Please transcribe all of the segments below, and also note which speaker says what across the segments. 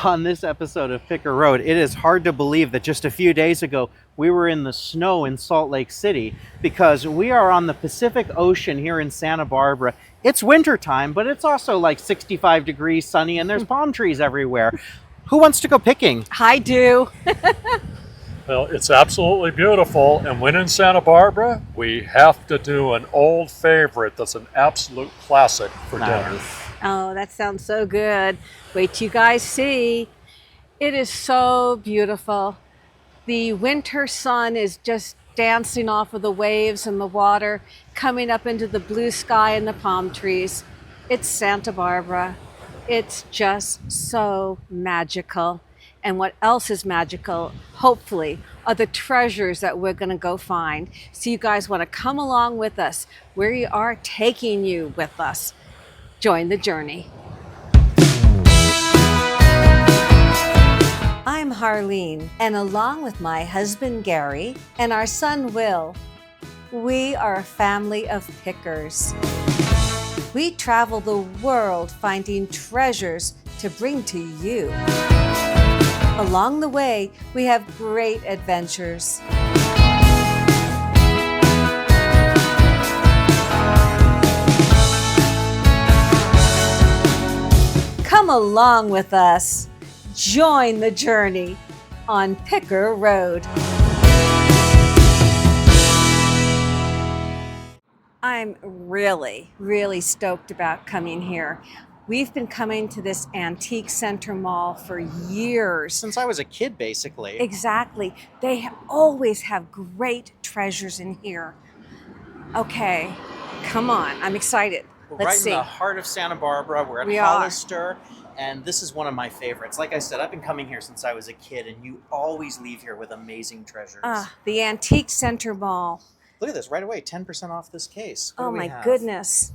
Speaker 1: On this episode of Picker Road, it is hard to believe that just a few days ago we were in the snow in Salt Lake City because we are on the Pacific Ocean here in Santa Barbara. It's wintertime, but it's also like 65 degrees, sunny, and there's palm trees everywhere. Who wants to go picking?
Speaker 2: I do.
Speaker 3: Well, it's absolutely beautiful. And when in Santa Barbara, we have to do an old favorite that's an absolute classic for dinner.
Speaker 2: Oh, that sounds so good. Wait till you guys see. It is so beautiful. The winter sun is just dancing off of the waves and the water, coming up into the blue sky and the palm trees. It's Santa Barbara. It's just so magical. And what else is magical, hopefully, are the treasures that we're going to go find. So you guys want to come along with us. We are taking you with us. Join the journey. I'm Harleen, and along with my husband Gary and our son Will, we are a family of pickers. We travel the world finding treasures to bring to you. Along the way, we have great adventures. Come along with us. Join the journey on Picker Road. I'm really stoked about coming here. We've been coming to this antique center mall for years.
Speaker 1: Since I was a kid, basically.
Speaker 2: Exactly. They always have great treasures in here. Okay, come on. I'm excited.
Speaker 1: We're
Speaker 2: Let's
Speaker 1: right
Speaker 2: see.
Speaker 1: in the heart of Santa Barbara. We're at
Speaker 2: We are.
Speaker 1: Hollister, and this is one of my favorites. Like I said, I've been coming here since I was a kid, and you always leave here with amazing treasures.
Speaker 2: The Antique Center Mall.
Speaker 1: Look at this, right away, 10% off this case. What
Speaker 2: Oh
Speaker 1: do we
Speaker 2: my
Speaker 1: have?
Speaker 2: goodness.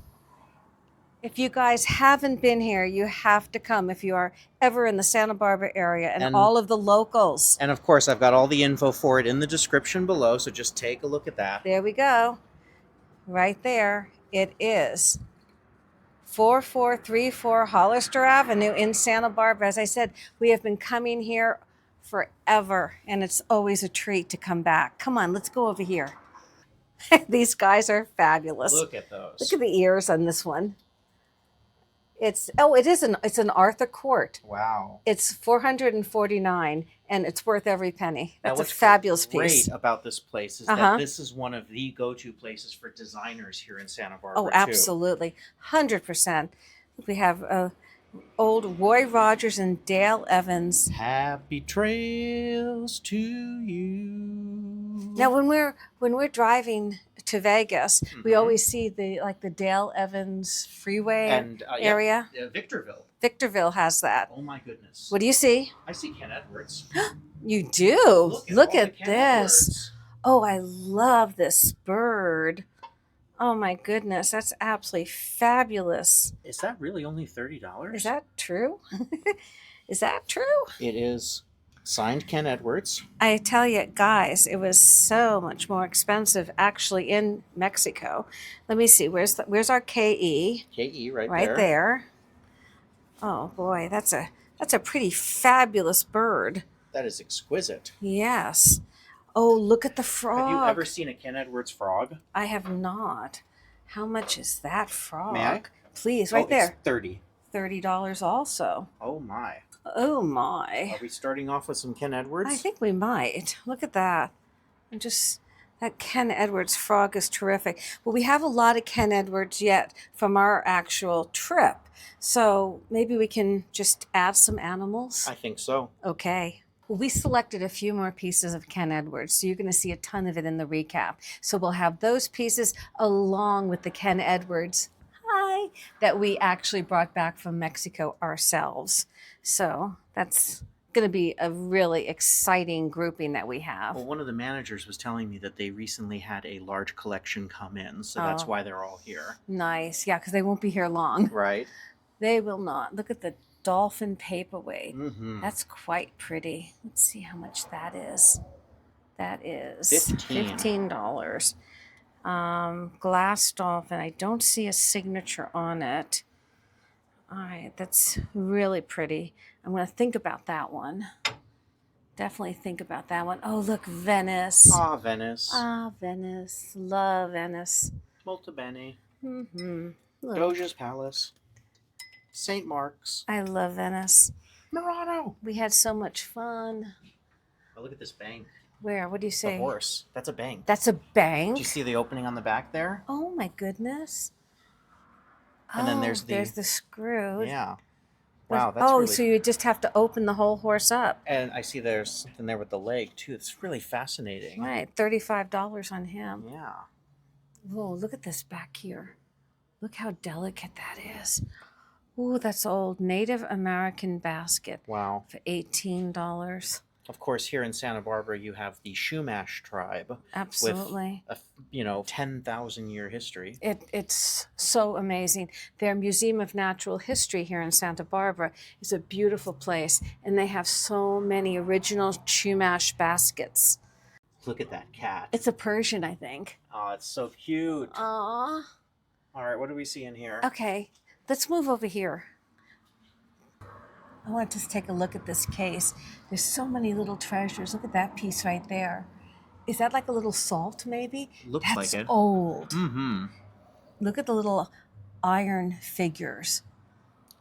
Speaker 2: If you guys haven't been here, you have to come if you are ever in the Santa Barbara area and all of the locals.
Speaker 1: And of course, I've got all the info for it in the description below, so just take a look at that.
Speaker 2: There we go. Right there. It is 4434 Hollister Avenue in Santa Barbara. As I said, we have been coming here forever, and it's always a treat to come back. Come on, let's go over here. These guys are fabulous.
Speaker 1: Look at those.
Speaker 2: Look at the ears on this one. It's an Arthur Court.
Speaker 1: Wow.
Speaker 2: It's $449, and it's worth every penny.
Speaker 1: Now,
Speaker 2: That's a
Speaker 1: what's
Speaker 2: fabulous piece.
Speaker 1: great about this place is that this is one of the go-to places for designers here in Santa Barbara.
Speaker 2: Oh, absolutely. 100%. We have old Roy Rogers and Dale Evans.
Speaker 1: Happy trails to you.
Speaker 2: Now, when we're driving to Vegas, we always see the Dale Evans freeway
Speaker 1: And
Speaker 2: area.
Speaker 1: Victorville.
Speaker 2: Victorville has that.
Speaker 1: Oh my goodness.
Speaker 2: What do you see?
Speaker 1: I see Ken Edwards.
Speaker 2: You do. Look
Speaker 1: all
Speaker 2: at
Speaker 1: the Ken
Speaker 2: this.
Speaker 1: Edwards.
Speaker 2: Oh, I love this bird. Oh my goodness, that's absolutely fabulous.
Speaker 1: Is that really only $30?
Speaker 2: Is that true? Is that true?
Speaker 1: It is. Signed Ken Edwards.
Speaker 2: I tell you, guys, it was so much more expensive actually in Mexico. Let me see. Where's our KE?
Speaker 1: KE right
Speaker 2: Right there. Oh boy, that's a pretty fabulous bird.
Speaker 1: That is exquisite.
Speaker 2: Yes. Oh, look at the frog.
Speaker 1: Have you ever seen a Ken Edwards frog?
Speaker 2: I have not. How much is that frog?
Speaker 1: May I?
Speaker 2: Please, right there.
Speaker 1: It's 30.
Speaker 2: $30 also.
Speaker 1: Oh my.
Speaker 2: Oh my.
Speaker 1: Are we starting off with some Ken Edwards?
Speaker 2: I think we might. Look at that. That Ken Edwards frog is terrific. Well, we have a lot of Ken Edwards yet from our actual trip. So maybe we can just add some animals.
Speaker 1: I think so.
Speaker 2: Okay. Well, we selected a few more pieces of Ken Edwards, so you're going to see a ton of it in the recap. So we'll have those pieces along with the Ken Edwards, that we actually brought back from Mexico ourselves. So that's going to be a really exciting grouping that we have.
Speaker 1: Well, one of the managers was telling me that they recently had a large collection come in, so that's why they're all here.
Speaker 2: Nice. Yeah, because they won't be here long.
Speaker 1: Right.
Speaker 2: They will not. Look at the dolphin paperweight.
Speaker 1: Mm-hmm.
Speaker 2: That's quite pretty. Let's see how much that is. That is
Speaker 1: $15.
Speaker 2: Glass dolphin. I don't see a signature on it. All right, that's really pretty. I'm going to think about that one. Definitely think about that one. Oh, look, Venice.
Speaker 1: Ah, Venice.
Speaker 2: Ah, Venice. Love Venice.
Speaker 1: Molto bene.
Speaker 2: Mm-hmm. Look,
Speaker 1: Doge's Palace. St. Mark's.
Speaker 2: I love Venice.
Speaker 1: Murano.
Speaker 2: We had so much fun.
Speaker 1: Oh, look at this bank.
Speaker 2: Where? What do you
Speaker 1: The
Speaker 2: say?
Speaker 1: horse. That's a bank.
Speaker 2: That's a bank?
Speaker 1: Do you see the opening on the back there?
Speaker 2: Oh, my goodness.
Speaker 1: And then there's
Speaker 2: the screw.
Speaker 1: Yeah. Wow, that's
Speaker 2: oh,
Speaker 1: really
Speaker 2: so you just have to open the whole horse up.
Speaker 1: And I see there's something there with the leg, too. It's really fascinating.
Speaker 2: Right, $35 on him.
Speaker 1: Yeah.
Speaker 2: Whoa, look at this back here. Look how delicate that is. Ooh, that's old Native American basket
Speaker 1: Wow.
Speaker 2: for $18.
Speaker 1: Of course, here in Santa Barbara, you have the Chumash tribe.
Speaker 2: Absolutely.
Speaker 1: With a 10,000-year history.
Speaker 2: It's so amazing. Their Museum of Natural History here in Santa Barbara is a beautiful place, and they have so many original Chumash baskets.
Speaker 1: Look at that cat.
Speaker 2: It's a Persian, I think.
Speaker 1: Oh, it's so cute.
Speaker 2: Aww.
Speaker 1: All right, what do we see in here?
Speaker 2: Okay, let's move over here. I want to just take a look at this case. There's so many little treasures. Look at that piece right there. Is that like a little salt, maybe?
Speaker 1: Looks
Speaker 2: That's
Speaker 1: like it.
Speaker 2: old.
Speaker 1: Mm-hmm.
Speaker 2: Look at the little iron figures.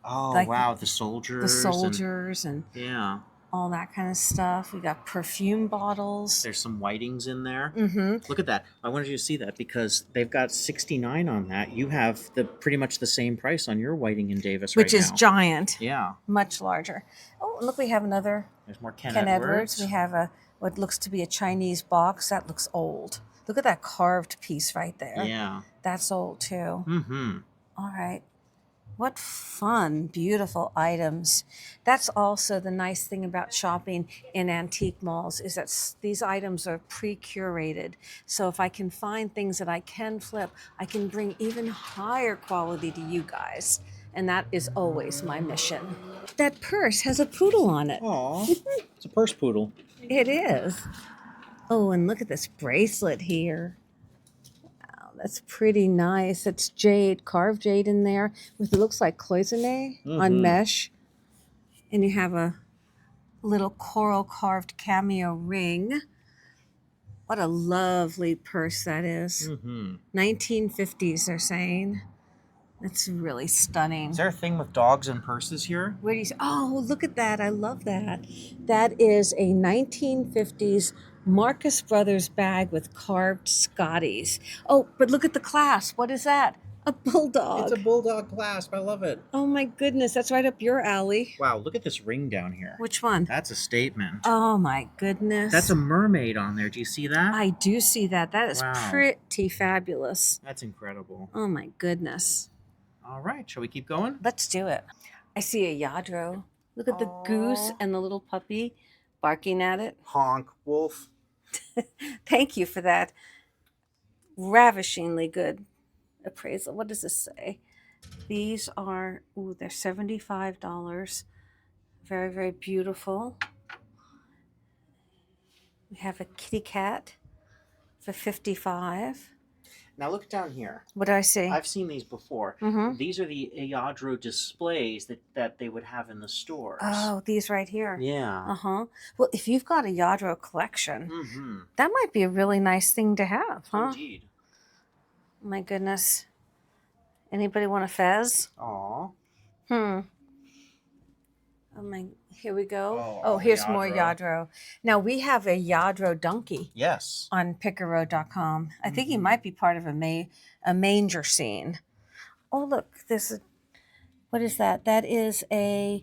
Speaker 1: Oh,
Speaker 2: Like
Speaker 1: wow, the soldiers.
Speaker 2: The soldiers and
Speaker 1: yeah.
Speaker 2: all that kind of stuff. We got perfume bottles.
Speaker 1: There's some whitings in there.
Speaker 2: Mm-hmm.
Speaker 1: Look at that. I wanted you to see that because they've got $69 on that. You have pretty much the same price on your whiting in Davis
Speaker 2: Which
Speaker 1: right
Speaker 2: is
Speaker 1: now.
Speaker 2: giant.
Speaker 1: Yeah.
Speaker 2: Much larger. Oh, look, we have another
Speaker 1: There's more Ken
Speaker 2: Edwards. We have what looks to be a Chinese box. That looks old. Look at that carved piece right there.
Speaker 1: Yeah.
Speaker 2: That's old too.
Speaker 1: Mm-hmm.
Speaker 2: All right. What fun, beautiful items. That's also the nice thing about shopping in antique malls is that these items are pre-curated. So if I can find things that I can flip, I can bring even higher quality to you guys. And that is always my mission. That purse has a poodle on it.
Speaker 1: Aw, it's a purse poodle.
Speaker 2: It is. Oh, and look at this bracelet here. Wow, that's pretty nice. It's jade, carved jade in there with it looks like cloisonne on mesh. And you have a little coral carved cameo ring. What a lovely purse that is. 1950s, they're saying. That's really stunning.
Speaker 1: Is there a thing with dogs and purses here?
Speaker 2: Where do you? Oh, look at that! I love that. That is a 1950s Marcus Brothers bag with carved Scotties. Oh, but look at the clasp. What is that? A bulldog.
Speaker 1: It's a bulldog clasp. I love it.
Speaker 2: Oh my goodness, that's right up your alley.
Speaker 1: Wow, look at this ring down here.
Speaker 2: Which one?
Speaker 1: That's a statement.
Speaker 2: Oh my goodness.
Speaker 1: That's a mermaid on there. Do you see that?
Speaker 2: I do see that. That is
Speaker 1: Wow.
Speaker 2: pretty fabulous.
Speaker 1: That's incredible.
Speaker 2: Oh my goodness.
Speaker 1: All right, shall we keep going?
Speaker 2: Let's do it. I see a Yadro. Look at the goose and the little puppy barking at it.
Speaker 1: Honk, wolf.
Speaker 2: Thank you for that ravishingly good appraisal. What does this say? These are, they're $75. Very, very beautiful. We have a kitty cat for $55.
Speaker 1: Now look down here.
Speaker 2: What do I see?
Speaker 1: I've seen these before.
Speaker 2: Mhm.
Speaker 1: These are the Ayadro displays that they would have in the stores.
Speaker 2: Oh, these right here.
Speaker 1: Yeah.
Speaker 2: Uh-huh. Well, if you've got a Yadro collection,
Speaker 1: Mm-hmm.
Speaker 2: that might be a really nice thing to have, huh?
Speaker 1: Indeed.
Speaker 2: My goodness. Anybody want a fez?
Speaker 1: Aw.
Speaker 2: Oh my, here we go.
Speaker 1: Oh,
Speaker 2: Here's more
Speaker 1: Yadro.
Speaker 2: Yadro. Now we have a Yadro donkey
Speaker 1: Yes.
Speaker 2: on Picaro.com. I think he might be part of a manger scene. Oh, look, what is that? That is a,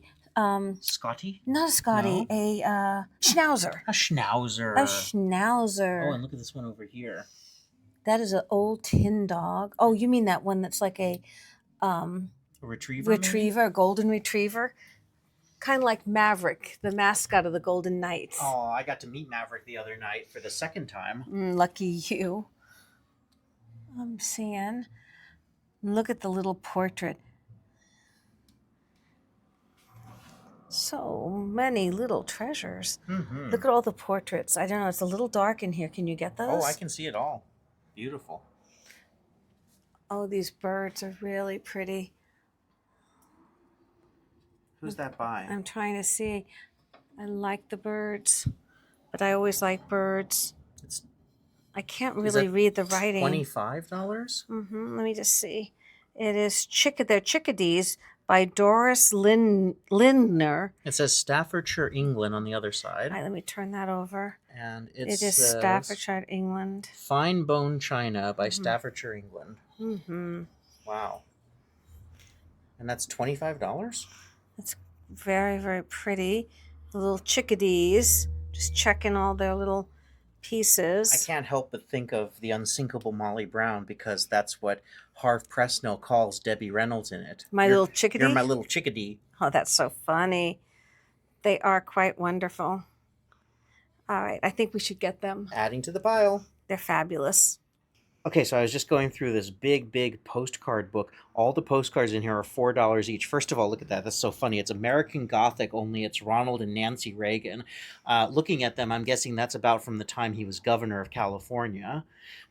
Speaker 1: Scotty?
Speaker 2: not a Scotty,
Speaker 1: No.
Speaker 2: a Schnauzer.
Speaker 1: A schnauzer.
Speaker 2: A Schnauzer.
Speaker 1: Oh, and look at this one over here.
Speaker 2: That is an old tin dog. Oh, you mean that one that's like a
Speaker 1: A retriever? maybe?
Speaker 2: retriever, a golden retriever? Kind of like Maverick, the mascot of the Golden Knights.
Speaker 1: Oh, I got to meet Maverick the other night for the second time.
Speaker 2: Lucky you. I'm seeing. Look at the little portrait. So many little treasures.
Speaker 1: Mm-hmm.
Speaker 2: Look at all the portraits. I don't know, it's a little dark in here. Can you get those?
Speaker 1: Oh, I can see it all. Beautiful.
Speaker 2: Oh, these birds are really pretty.
Speaker 1: Who's that by?
Speaker 2: I'm trying to see. I like the birds, but I always like birds.
Speaker 1: It's
Speaker 2: I can't
Speaker 1: Is
Speaker 2: really
Speaker 1: that
Speaker 2: read the writing.
Speaker 1: $25?
Speaker 2: Let me just see. It is They're Chickadees by Doris Lindner.
Speaker 1: It says Staffordshire, England on the other
Speaker 2: All
Speaker 1: side.
Speaker 2: right, let me turn that over.
Speaker 1: And
Speaker 2: It is
Speaker 1: says
Speaker 2: Staffordshire, England.
Speaker 1: Fine Bone China by Staffordshire, England.
Speaker 2: Mm-hmm.
Speaker 1: Wow. And that's $25?
Speaker 2: It's very, very pretty. The little chickadees, just checking all their little pieces.
Speaker 1: I can't help but think of the unsinkable Molly Brown because that's what Harv Presnell calls Debbie Reynolds in it.
Speaker 2: My little chickadee?
Speaker 1: You're my little chickadee.
Speaker 2: Oh, that's so funny. They are quite wonderful. All right, I think we should get them.
Speaker 1: Adding to the pile.
Speaker 2: They're fabulous.
Speaker 1: Okay, so I was just going through this big postcard book. All the postcards in here are $4 each. First of all, look at that. That's so funny. It's American Gothic, only it's Ronald and Nancy Reagan. Looking at them, I'm guessing that's about from the time he was governor of California.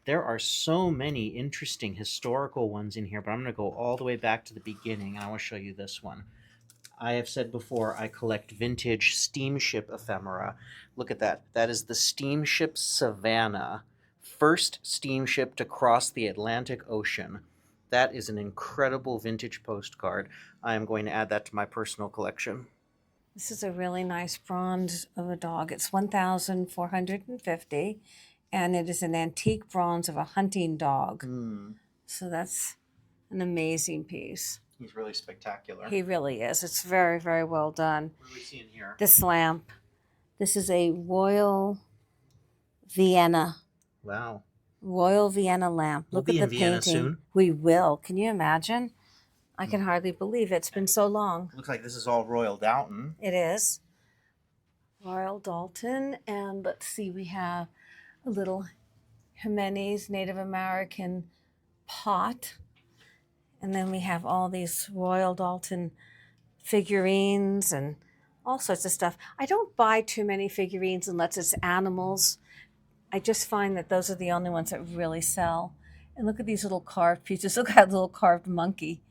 Speaker 1: There are so many interesting historical ones in here, but I'm going to go all the way back to the beginning, and I want to show you this one. I have said before, I collect vintage steamship ephemera. Look at that. That is the steamship Savannah. First steamship to cross the Atlantic Ocean. That is an incredible vintage postcard. I am going to add that to my personal collection.
Speaker 2: This is a really nice bronze of a dog. It's 1,450, and it is an antique bronze of a hunting dog. So that's an amazing piece.
Speaker 1: He's really spectacular.
Speaker 2: He really is. It's very, very well done.
Speaker 1: What do we see in here?
Speaker 2: This lamp. This is a Royal Vienna.
Speaker 1: Wow.
Speaker 2: Royal Vienna lamp.
Speaker 1: We'll
Speaker 2: Look
Speaker 1: be
Speaker 2: at
Speaker 1: in
Speaker 2: the
Speaker 1: Vienna
Speaker 2: painting.
Speaker 1: soon.
Speaker 2: We will. Can you imagine? I can hardly believe it. It's been so long.
Speaker 1: Looks like this is all Royal Dalton.
Speaker 2: It is. Royal Dalton. And let's see, we have a little Jimenez Native American pot. And then we have all these Royal Dalton figurines and all sorts of stuff. I don't buy too many figurines unless it's animals. I just find that those are the only ones that really sell. And look at these little carved pieces. Look at that little carved monkey.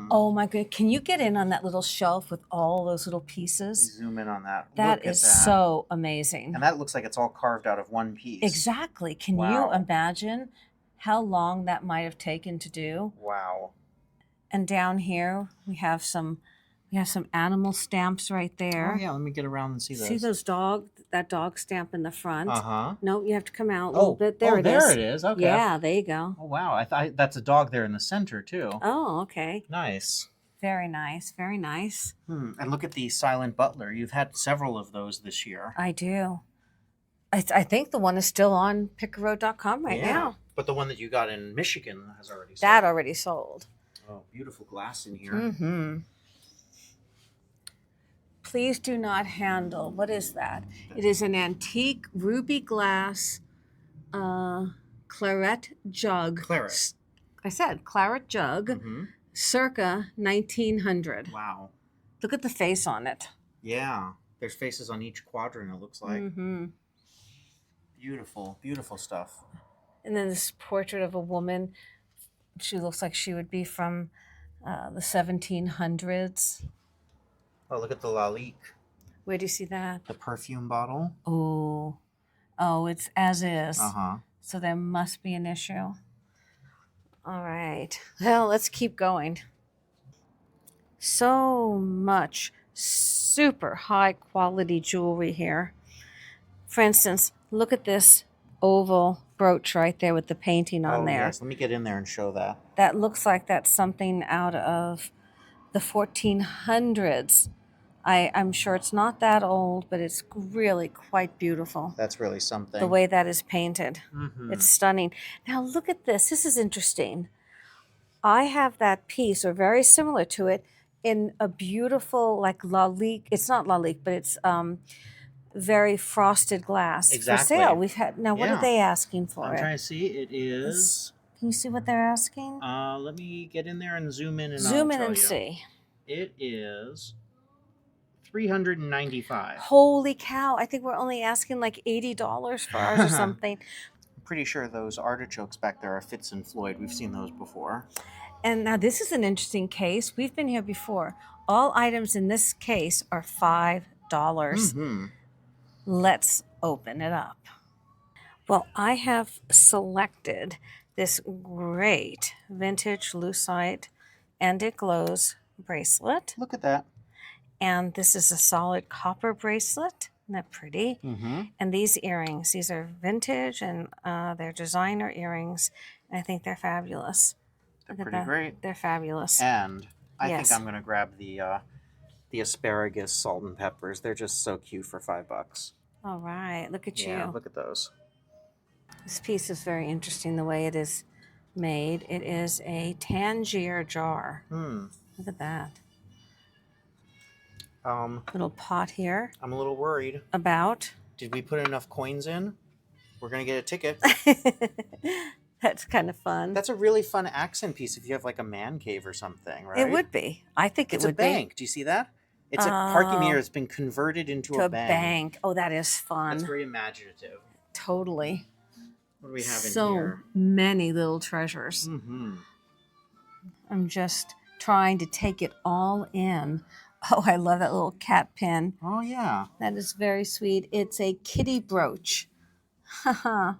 Speaker 2: Oh my goodness. Can you get in on that little shelf with all those little pieces?
Speaker 1: Zoom in on that.
Speaker 2: That
Speaker 1: Look at
Speaker 2: is
Speaker 1: that.
Speaker 2: so amazing.
Speaker 1: And that looks like it's all carved out of one piece.
Speaker 2: Exactly. Can
Speaker 1: Wow.
Speaker 2: you imagine how long that might have taken to do?
Speaker 1: Wow.
Speaker 2: And down here we have some animal stamps right there.
Speaker 1: Oh yeah, let me get around and see those.
Speaker 2: See that dog stamp in the front?
Speaker 1: Uh-huh.
Speaker 2: No, you have to come out a little bit.
Speaker 1: There
Speaker 2: it
Speaker 1: it
Speaker 2: is.
Speaker 1: is. Okay.
Speaker 2: Yeah, there you go.
Speaker 1: Oh wow, I thought that's a dog there in the center too.
Speaker 2: Oh, okay.
Speaker 1: Nice.
Speaker 2: Very nice. Very nice.
Speaker 1: And look at the silent butler. You've had several of those this year.
Speaker 2: I do. I think the one is still on pickoroad.com right now.
Speaker 1: But the one that you got in Michigan has already sold.
Speaker 2: That already sold.
Speaker 1: Oh, beautiful glass in here.
Speaker 2: Mm-hmm. Please do not handle. What is that? It is an antique ruby glass claret jug.
Speaker 1: Claret.
Speaker 2: I said claret jug, circa 1900.
Speaker 1: Wow.
Speaker 2: Look at the face on it.
Speaker 1: Yeah. There's faces on each quadrant, it looks like. Beautiful, beautiful stuff.
Speaker 2: And then this portrait of a woman. She looks like she would be from the 1700s.
Speaker 1: Oh, look at the Lalique.
Speaker 2: Where do you see that?
Speaker 1: The perfume bottle.
Speaker 2: Oh, it's as is.
Speaker 1: Uh-huh.
Speaker 2: So there must be an issue. All right. Well, let's keep going. So much super high quality jewelry here. For instance, look at this oval brooch right there with the painting on there.
Speaker 1: Yes. Let me get in there and show that.
Speaker 2: That looks like that's something out of the 1400s. I'm sure it's not that old, but it's really quite beautiful.
Speaker 1: That's really something.
Speaker 2: The way that is painted. It's stunning. Now look at this. This is interesting. I have that piece, or very similar to it, in a beautiful, like Lalique. It's not Lalique, but it's very frosted glass
Speaker 1: Exactly.
Speaker 2: for sale. We've had. Now, what
Speaker 1: Yeah.
Speaker 2: are they asking for
Speaker 1: I'm
Speaker 2: it?
Speaker 1: trying to see. It is.
Speaker 2: Can you see what they're asking?
Speaker 1: Let me get in there and zoom in and
Speaker 2: Zoom
Speaker 1: I'll
Speaker 2: in
Speaker 1: tell
Speaker 2: and
Speaker 1: you.
Speaker 2: see.
Speaker 1: It is $395.
Speaker 2: Holy cow! I think we're only asking like $80 for ours or something.
Speaker 1: I'm pretty sure those artichokes back there are Fitz and Floyd. We've seen those before.
Speaker 2: And now this is an interesting case. We've been here before. all items in this case are $5.
Speaker 1: Mm-hmm.
Speaker 2: Let's open it up. Well, I have selected this great vintage lucite and it glows bracelet.
Speaker 1: Look at that.
Speaker 2: And this is a solid copper bracelet. Isn't that pretty?
Speaker 1: Mm-hmm.
Speaker 2: And these earrings, these are vintage and they're designer earrings. And I think they're fabulous.
Speaker 1: They're
Speaker 2: Look at
Speaker 1: pretty
Speaker 2: that.
Speaker 1: great.
Speaker 2: They're fabulous.
Speaker 1: And I
Speaker 2: Yes.
Speaker 1: think I'm gonna grab the asparagus salt and peppers. They're just so cute for $5.
Speaker 2: All right, look at
Speaker 1: Yeah,
Speaker 2: you.
Speaker 1: look at those.
Speaker 2: This piece is very interesting the way it is made. It is a Tangier jar. Look at that. Little pot here.
Speaker 1: I'm a little worried.
Speaker 2: About.
Speaker 1: Did we put enough coins in? We're gonna get a ticket.
Speaker 2: That's kind of fun.
Speaker 1: That's a really fun accent piece if you have like a man cave or something, right?
Speaker 2: It would be. I think
Speaker 1: It's
Speaker 2: it
Speaker 1: a
Speaker 2: would
Speaker 1: bank. Do you see that? It's a parking meter that's been converted into
Speaker 2: to
Speaker 1: a
Speaker 2: a
Speaker 1: bank.
Speaker 2: bank. Oh, that is fun.
Speaker 1: That's very imaginative.
Speaker 2: Totally.
Speaker 1: What do we have in
Speaker 2: So
Speaker 1: here?
Speaker 2: many little treasures.
Speaker 1: Mm-hmm.
Speaker 2: I'm just trying to take it all in. Oh, I love that little cat pin.
Speaker 1: Oh yeah.
Speaker 2: That is very sweet. It's a kitty brooch. Haha.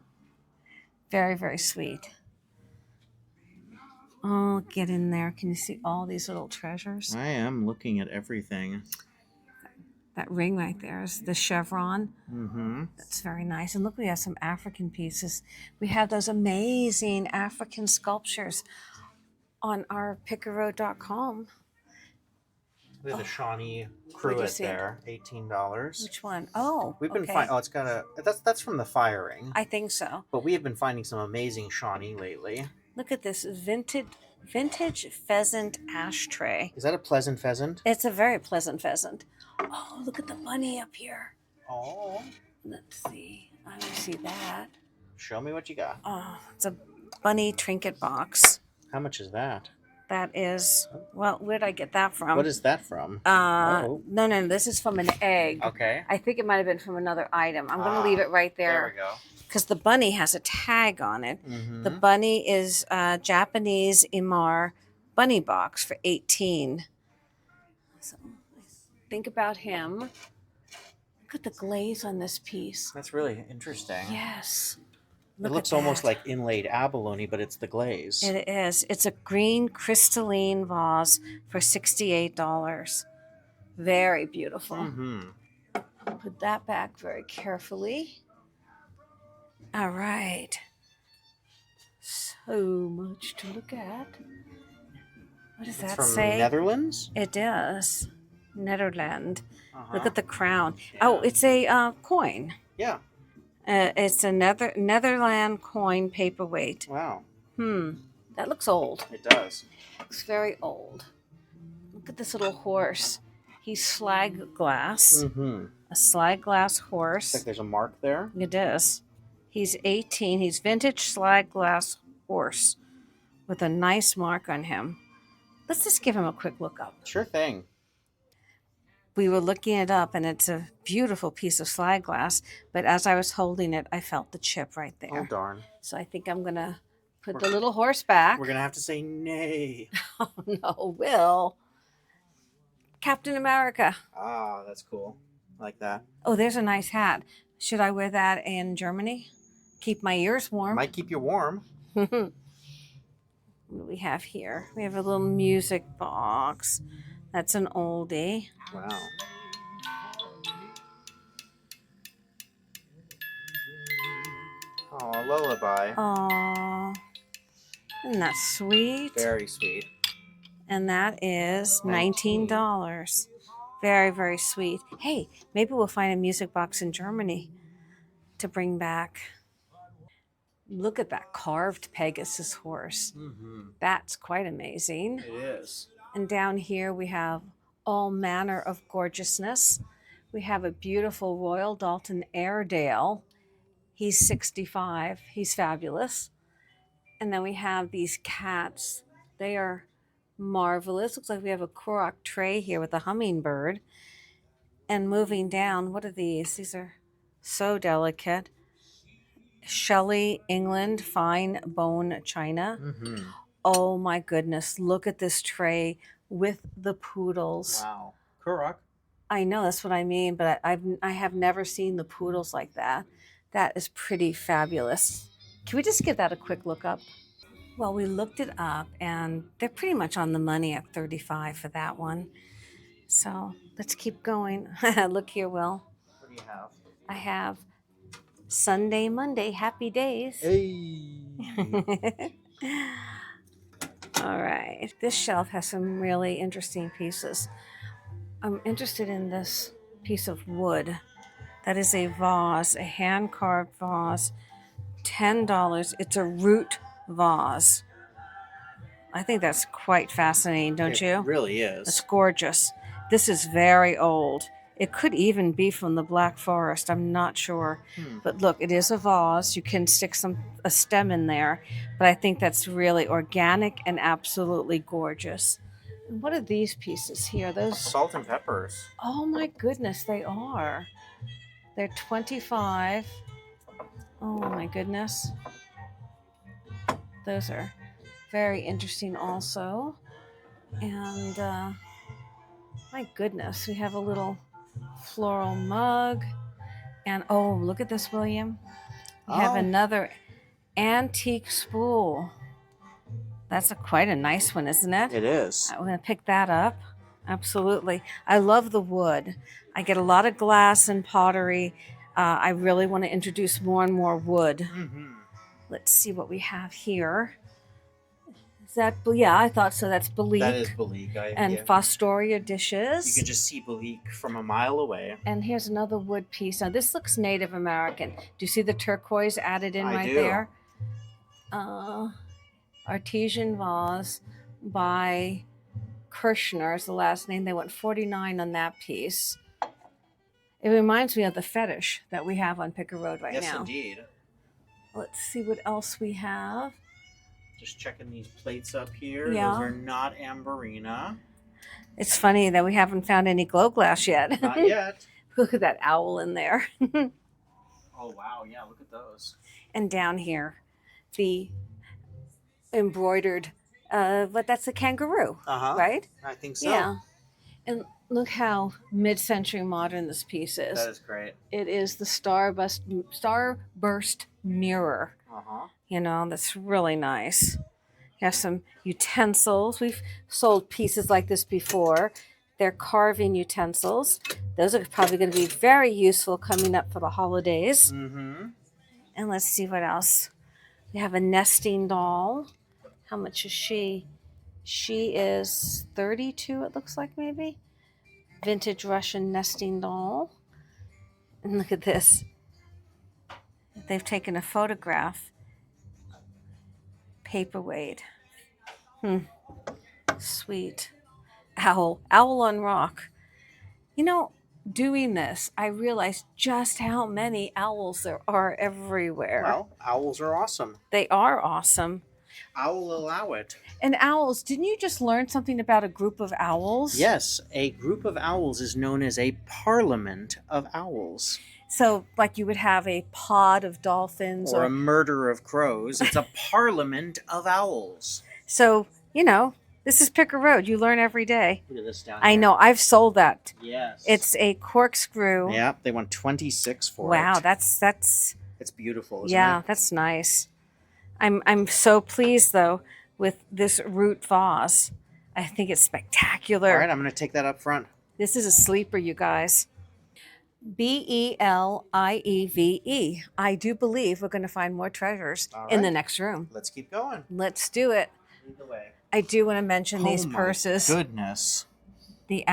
Speaker 2: Very, very sweet. Oh, get in there. Can you see all these little treasures?
Speaker 1: I am looking at everything.
Speaker 2: That ring right there is the chevron.
Speaker 1: Mm-hmm.
Speaker 2: That's very nice. And look, we have some African pieces. We have those amazing African sculptures on our pickeroad.com.
Speaker 1: We have the Shawnee
Speaker 2: Where'd you
Speaker 1: cruet
Speaker 2: see it?
Speaker 1: there, $18.
Speaker 2: Which one? Oh,
Speaker 1: We've been
Speaker 2: okay.
Speaker 1: finding. Oh, it's got a. That's from the firing.
Speaker 2: I think so.
Speaker 1: But we have been finding some amazing Shawnee lately.
Speaker 2: Look at this vintage pheasant ashtray.
Speaker 1: Is that a pleasant pheasant?
Speaker 2: It's a very pleasant pheasant. Oh, look at the bunny up here.
Speaker 1: Oh.
Speaker 2: Let's see. I don't see that.
Speaker 1: Show me what you got.
Speaker 2: Oh, it's a bunny trinket box.
Speaker 1: How much is that?
Speaker 2: That is, well, where'd I get that from?
Speaker 1: What is that from?
Speaker 2: No, this is from an egg.
Speaker 1: Okay.
Speaker 2: I think it might have been from another item. I'm going to leave it right
Speaker 1: There
Speaker 2: there
Speaker 1: we go.
Speaker 2: because the bunny has a tag on it.
Speaker 1: Mm-hmm.
Speaker 2: The bunny is Japanese Imar bunny box for 18. So think about him. Look at the glaze on this piece.
Speaker 1: That's really interesting.
Speaker 2: Yes.
Speaker 1: It
Speaker 2: Look
Speaker 1: looks
Speaker 2: at
Speaker 1: almost
Speaker 2: that.
Speaker 1: like inlaid abalone, but it's the glaze.
Speaker 2: It is. It's a green crystalline vase for $68. Very beautiful.
Speaker 1: Mm-hmm.
Speaker 2: Put that back very carefully. All right. So much to look at. What does
Speaker 1: It's
Speaker 2: that
Speaker 1: from
Speaker 2: say?
Speaker 1: Netherlands?
Speaker 2: It does. Netherlands.
Speaker 1: Uh-huh.
Speaker 2: Look at the crown.
Speaker 1: Yeah.
Speaker 2: Oh, it's a coin.
Speaker 1: Yeah.
Speaker 2: It's a Netherland coin paperweight.
Speaker 1: Wow.
Speaker 2: That looks old.
Speaker 1: It does.
Speaker 2: Looks very old. Look at this little horse. He's slag glass.
Speaker 1: Mm-hmm.
Speaker 2: A slag glass
Speaker 1: Looks
Speaker 2: horse.
Speaker 1: like there's a mark there.
Speaker 2: It is. He's 18. He's vintage slag glass horse with a nice mark on him. Let's just give him a quick look up.
Speaker 1: Sure thing.
Speaker 2: We were looking it up, and it's a beautiful piece of slag glass. But as I was holding it, I felt the chip right
Speaker 1: Oh,
Speaker 2: there.
Speaker 1: darn.
Speaker 2: So I think I'm going to put the little horse back.
Speaker 1: We're going to have to say nay.
Speaker 2: Oh, no, Will. Captain America.
Speaker 1: Ah, that's cool. I like that.
Speaker 2: Oh, there's a nice hat. Should I wear that in Germany? Keep my ears warm.
Speaker 1: Might keep you warm.
Speaker 2: What do we have here? We have a little music box. That's an oldie.
Speaker 1: Wow. Oh, lullaby.
Speaker 2: Aww. Isn't that sweet?
Speaker 1: Very sweet.
Speaker 2: And that is $19. Very, very sweet. Hey, maybe we'll find a music box in Germany to bring back. Look at that carved Pegasus horse.
Speaker 1: Mm-hmm.
Speaker 2: That's quite amazing.
Speaker 1: It is.
Speaker 2: And down here we have all manner of gorgeousness. We have a beautiful Royal Dalton Airedale. He's 65. He's fabulous. And then we have these cats. They are marvelous. Looks like we have a Korok tray here with a hummingbird. And moving down, what are these? These are so delicate. Shelley, England, fine bone china.
Speaker 1: Mm-hmm.
Speaker 2: Oh my goodness, look at this tray with the poodles.
Speaker 1: Wow. Kurok.
Speaker 2: I know, that's what I mean, but I have never seen the poodles like that. That is pretty fabulous. Can we just give that a quick look up? Well, we looked it up and they're pretty much on the money at 35 for that one. So let's keep going. Look here, Will.
Speaker 1: What do you have?
Speaker 2: I have Sunday, Monday, happy days.
Speaker 1: Hey.
Speaker 2: All right. This shelf has some really interesting pieces. I'm interested in this piece of wood. That is a vase, a hand-carved vase. $10. It's a root vase. I think that's quite fascinating, don't you?
Speaker 1: It really
Speaker 2: It's
Speaker 1: is.
Speaker 2: gorgeous. This is very old. It could even be from the Black Forest. I'm not sure. But look, it is a vase. You can stick a stem in there. But I think that's really organic and absolutely gorgeous. And what are these pieces here? Those.
Speaker 1: Salt and peppers.
Speaker 2: Oh my goodness, they are. They're 25. Oh my goodness. Those are very interesting also. And my goodness, we have a little floral mug. And oh, look at this, William. We have another antique spool. That's quite a nice one, isn't it?
Speaker 1: It is.
Speaker 2: I'm going to pick that up. Absolutely. I love the wood. I get a lot of glass and pottery. I really want to introduce more and more wood.
Speaker 1: Mm-hmm.
Speaker 2: Let's see what we have here. Is that, yeah, I thought so. That's Belique.
Speaker 1: That is Belique.
Speaker 2: And
Speaker 1: yeah.
Speaker 2: Fostoria dishes.
Speaker 1: You can just see Belique from a mile away.
Speaker 2: And here's another wood piece. Now, this looks Native American. Do you see the turquoise added in right there? Artesian vase by Kirshner is the last name. They went $49 on that piece. It reminds me of the fetish that we have on Pico Road right now.
Speaker 1: Yes, indeed.
Speaker 2: Let's see what else we have.
Speaker 1: Just checking these plates up here.
Speaker 2: Yeah.
Speaker 1: Those are not Amberina.
Speaker 2: It's funny that we haven't found any glow glass yet.
Speaker 1: Not yet.
Speaker 2: Look at that owl in there.
Speaker 1: Oh, wow. Yeah, look at those.
Speaker 2: And down here, the embroidered, but that's a kangaroo, right?
Speaker 1: I think so.
Speaker 2: Yeah. And look how mid-century modern this piece is.
Speaker 1: That is great.
Speaker 2: It is the Starburst Mirror. You know, that's really nice. You have some utensils. We've sold pieces like this before. They're carving utensils. Those are probably going to be very useful coming up for the holidays.
Speaker 1: Mm-hmm.
Speaker 2: And let's see what else. We have a nesting doll. How much is she? She is 32, it looks like, maybe. Vintage Russian nesting doll. And look at this. They've taken a photograph. Paperweight. Sweet. Owl on rock. You know, doing this, I realized just how many owls there are everywhere.
Speaker 1: Well, owls are awesome.
Speaker 2: They are awesome.
Speaker 1: I will allow it.
Speaker 2: And owls, didn't you just learn something about a group of owls?
Speaker 1: Yes, a group of owls is known as a parliament of owls.
Speaker 2: So, like you would have a pod of dolphins
Speaker 1: Or a murder of crows. It's a parliament of owls.
Speaker 2: So, you know, this is Pico Road. You learn every day.
Speaker 1: Look at this down
Speaker 2: I
Speaker 1: here.
Speaker 2: know. I've sold that.
Speaker 1: Yes.
Speaker 2: It's a corkscrew.
Speaker 1: Yeah, they want 26 for it.
Speaker 2: Wow, that's
Speaker 1: It's beautiful, isn't
Speaker 2: yeah,
Speaker 1: it?
Speaker 2: that's nice. I'm so pleased though with this root vase. I think it's spectacular.
Speaker 1: All right, I'm going to take that up front.
Speaker 2: This is a sleeper, you guys. Believe. I do believe we're going to find more treasures in the next room.
Speaker 1: Let's keep going.
Speaker 2: Let's do it.
Speaker 1: Lead the way.
Speaker 2: I do want to mention these
Speaker 1: Oh my
Speaker 2: purses.
Speaker 1: Goodness.
Speaker 2: The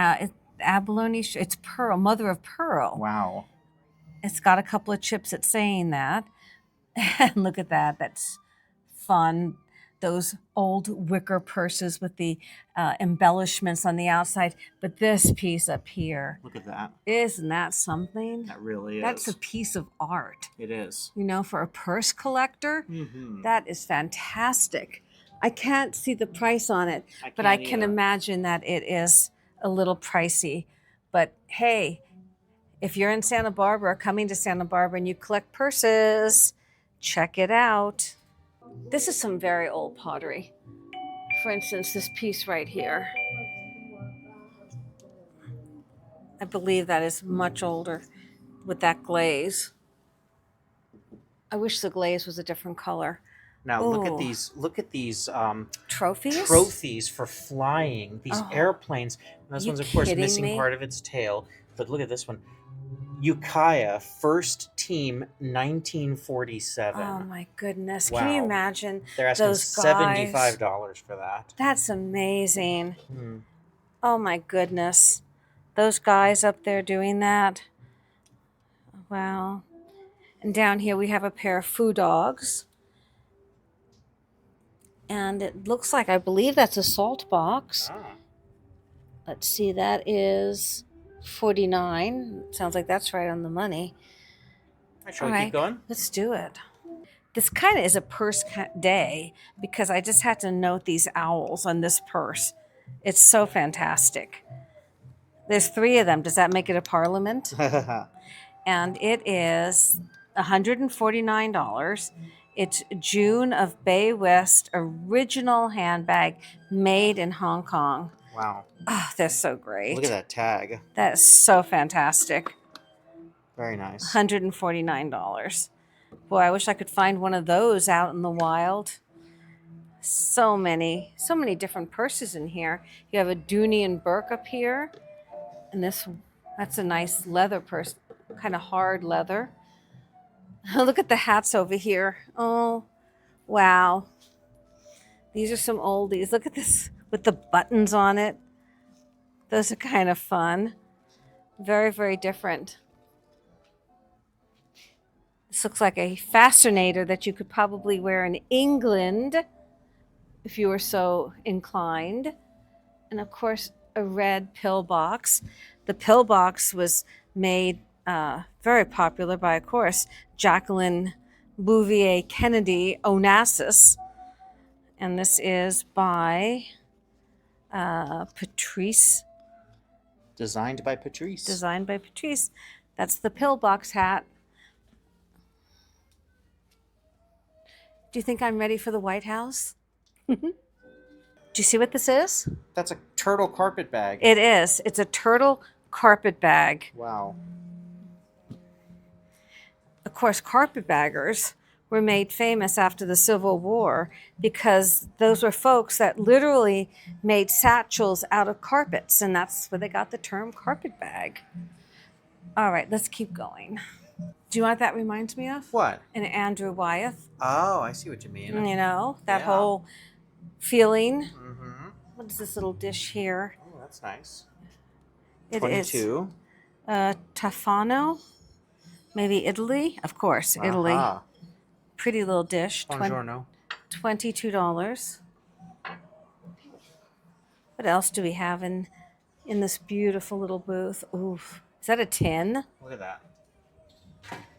Speaker 2: abalone, it's pearl, mother of pearl.
Speaker 1: Wow.
Speaker 2: It's got a couple of chips at saying that. And look at that. That's fun. Those old wicker purses with the embellishments on the outside. But this piece up here,
Speaker 1: Look at that.
Speaker 2: isn't that something?
Speaker 1: That really is.
Speaker 2: That's a piece of art.
Speaker 1: It is.
Speaker 2: You know, for a purse collector,
Speaker 1: Mm-hmm.
Speaker 2: that is fantastic. I can't see the price on it, but I can imagine that it is a little pricey. But hey, if you're in Santa Barbara, coming to Santa Barbara, and you collect purses, check it out. This is some very old pottery. For instance, this piece right here. I believe that is much older with that glaze. I wish the glaze was a different color.
Speaker 1: Now look at
Speaker 2: Ooh.
Speaker 1: these. Look at these
Speaker 2: Trophies?
Speaker 1: trophies for flying. These
Speaker 2: Oh,
Speaker 1: airplanes. And this
Speaker 2: you
Speaker 1: one's of course
Speaker 2: kidding
Speaker 1: missing
Speaker 2: me?
Speaker 1: part of its tail. But look at this one. Ukiah, first team, 1947.
Speaker 2: Oh my goodness.
Speaker 1: Wow.
Speaker 2: Can you imagine
Speaker 1: They're asking
Speaker 2: those guys?
Speaker 1: $75 for that.
Speaker 2: That's amazing.
Speaker 1: Hmm.
Speaker 2: Oh my goodness. Those guys up there doing that. Wow. And down here we have a pair of foo dogs. And it looks like, I believe that's a salt box.
Speaker 1: Ah.
Speaker 2: Let's see, that is 49. Sounds like that's right on the money.
Speaker 1: Shall we keep going?
Speaker 2: Let's do it. This kind of is a purse day because I just had to note these owls on this purse. It's so fantastic. There's 3 of them. Does that make it a parliament? And it is $149. It's June of Bay West original handbag made in Hong Kong.
Speaker 1: Wow.
Speaker 2: Oh, they're so great.
Speaker 1: Look at that tag.
Speaker 2: That is so fantastic.
Speaker 1: Very nice.
Speaker 2: $149. Boy, I wish I could find one of those out in the wild. So many different purses in here. You have a Dooney and Burke up here. And that's a nice leather purse, kind of hard leather. Look at the hats over here. Oh, wow. These are some oldies. Look at this with the buttons on it. Those are kind of fun. Very, very different. This looks like a fascinator that you could probably wear in England if you were so inclined. And of course, a red pill box. The pill box was made very popular by, of course, Jacqueline Bouvier Kennedy Onassis. And this is by Patrice.
Speaker 1: Designed by Patrice.
Speaker 2: Designed by Patrice. That's the pillbox hat. Do you think I'm ready for the White House? Do you see what this is?
Speaker 1: That's a turtle carpet bag.
Speaker 2: It is. It's a turtle carpet bag.
Speaker 1: Wow.
Speaker 2: Of course, carpetbaggers were made famous after the Civil War because those were folks that literally made satchels out of carpets, and that's where they got the term carpet bag. All right, let's keep going. Do you know what that reminds me of?
Speaker 1: What?
Speaker 2: An Andrew Wyeth.
Speaker 1: Oh, I see what you mean.
Speaker 2: You know, that
Speaker 1: Yeah.
Speaker 2: whole feeling.
Speaker 1: Mm-hmm.
Speaker 2: What is this little dish here?
Speaker 1: Oh, that's nice.
Speaker 2: It
Speaker 1: 22.
Speaker 2: is Tafano, maybe Italy. Of course, Italy.
Speaker 1: Aha.
Speaker 2: Pretty little dish.
Speaker 1: Buongiorno.
Speaker 2: $22. What else do we have in this beautiful little booth? Oof. Is that a tin?
Speaker 1: Look at that.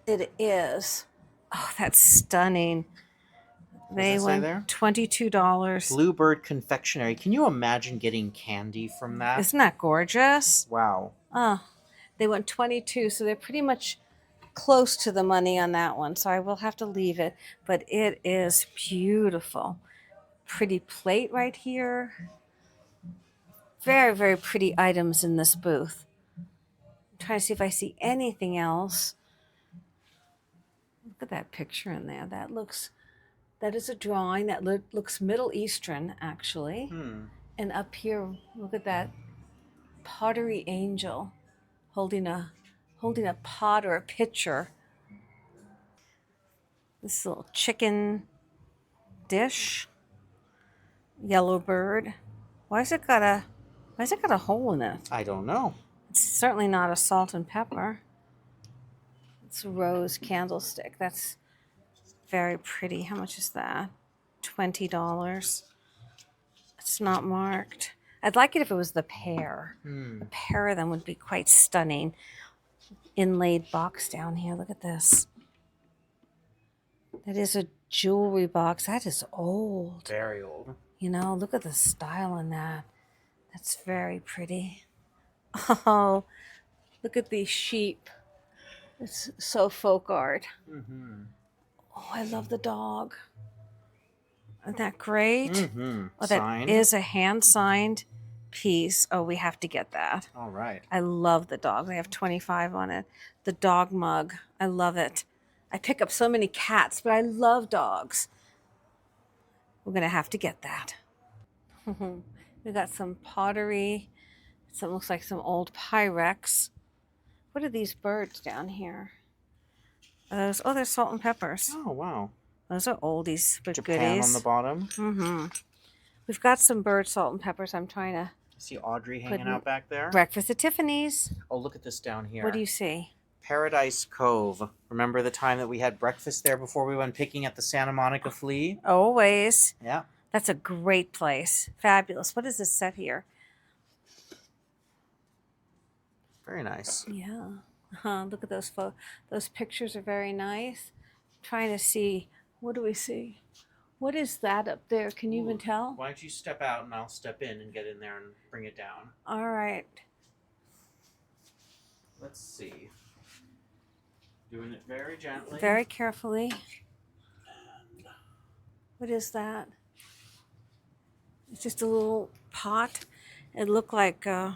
Speaker 2: It is. Oh, that's stunning. They
Speaker 1: does it say
Speaker 2: went
Speaker 1: there?
Speaker 2: $22.
Speaker 1: Bluebird Confectionery. Can you imagine getting candy from that?
Speaker 2: Isn't that gorgeous?
Speaker 1: Wow.
Speaker 2: Oh, they went 22, so they're pretty much close to the money on that one. So I will have to leave it, but it is beautiful. Pretty plate right here. Very, very pretty items in this booth. I'm trying to see if I see anything else. Look at that picture in there. That is a drawing that looks Middle Eastern, actually. And up here, look at that pottery angel holding a pot or a pitcher. This little chicken dish, yellow bird. Why's it got a hole in it?
Speaker 1: I don't know.
Speaker 2: It's certainly not a salt and pepper. It's a rose candlestick. That's very pretty. How much is that? $20. It's not marked. I'd like it if it was the pair. The pair of them would be quite stunning. Inlaid box down here. Look at this. That is a jewelry box. That is old.
Speaker 1: Very old.
Speaker 2: You know, look at the style in that. That's very pretty. Oh, look at these sheep. It's so folk art. Oh, I love the dog. Isn't that great? Oh, that
Speaker 1: Signed.
Speaker 2: is a hand-signed piece. Oh, we have to get that.
Speaker 1: All right.
Speaker 2: I love the dog. They have 25 on it. The dog mug. I love it. I pick up so many cats, but I love dogs. We're going to have to get that. We got some pottery. Some looks like some old Pyrex. What are these birds down here? Are those, oh, they're salt and peppers.
Speaker 1: Oh, wow.
Speaker 2: Those are oldies but
Speaker 1: Japan
Speaker 2: goodies.
Speaker 1: on the bottom.
Speaker 2: Mm-hmm. We've got some bird salt and peppers. I'm trying to
Speaker 1: See Audrey hanging out back there.
Speaker 2: breakfast at Tiffany's.
Speaker 1: Oh, look at this down here.
Speaker 2: What do you see?
Speaker 1: Paradise Cove. Remember the time that we had breakfast there before we went picking at the Santa Monica Flea?
Speaker 2: Always.
Speaker 1: Yeah.
Speaker 2: That's a great place. Fabulous. What is this set here?
Speaker 1: Very nice.
Speaker 2: Yeah. Look at those pictures are very nice. Trying to see, what do we see? What is that up there? Can you even tell?
Speaker 1: Why don't you step out and I'll step in and get in there and bring it down.
Speaker 2: All right.
Speaker 1: Let's see. Doing it very gently.
Speaker 2: Very carefully. What is that? It's just a little pot. It looked like
Speaker 1: I